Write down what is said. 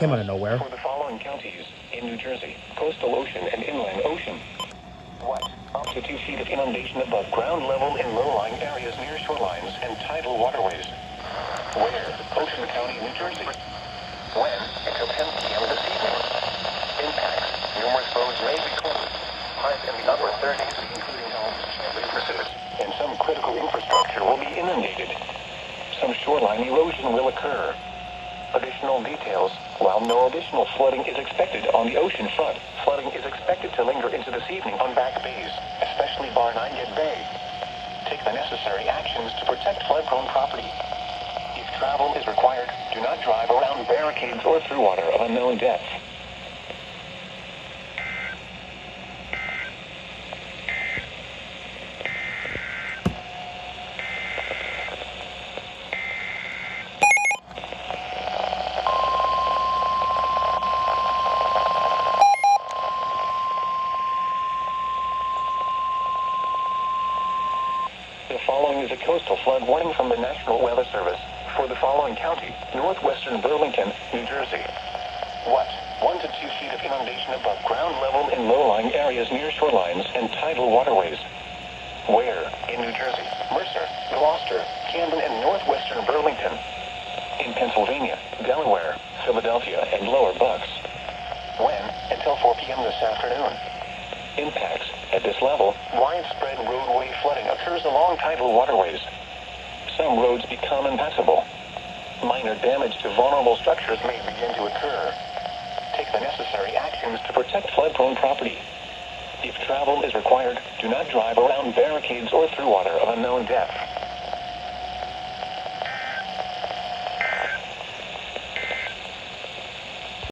came out of nowhere. For the following counties in New Jersey, coastal ocean and inland ocean. What? Up to 2 feet of inundation above ground level in low-lying areas near shorelines and tidal waterways. Where? Ocean County, New Jersey. When? Until 10 p.m. this evening. Impacts. Numerous roads may be closed. Highs in the upper 30s, including homes, businesses, and some critical infrastructure will be inundated. Some shoreline erosion will occur. Additional details. While no additional flooding is expected on the ocean front, flooding is expected to linger into this evening on back bays, especially Barnegat Bay. Take the necessary actions to protect flood-prone property. If travel is required, do not drive around barricades or through water of unknown depth. The following is a coastal flood warning from the National Weather Service for the following county, northwestern Burlington, New Jersey. What? 1 to 2 feet of inundation above ground level in low-lying areas near shorelines and tidal waterways. Where? In New Jersey, Mercer, Gloucester, Camden, and northwestern Burlington. In Pennsylvania, Delaware, Philadelphia, and lower Bucks. When? Until 4 p.m. this afternoon. Impacts. At this level, widespread roadway flooding occurs along tidal waterways. Some roads become impassable. Minor damage to vulnerable structures may begin to occur. Take the necessary actions to protect flood-prone property. If travel is required, do not drive around barricades or through water of unknown depth.